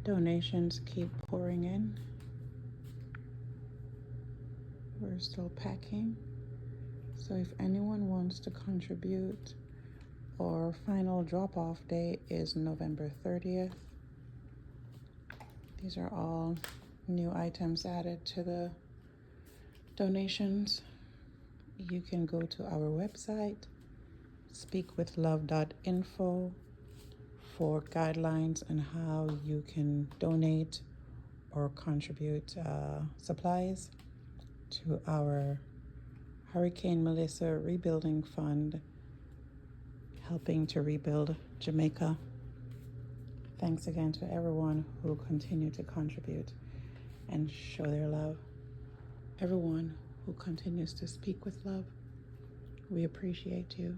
Donations keep pouring in. We're still packing. So if anyone wants to contribute, our final drop-off day is November 30th. These are all new items added to the donations. You can go to our website, speakwithlove.info, for guidelines on how you can donate or contribute supplies to our Hurricane Melissa Rebuilding Fund, helping to rebuild Jamaica. Thanks again to everyone who continue to contribute and show their love. Everyone who continues to speak with love, we appreciate you.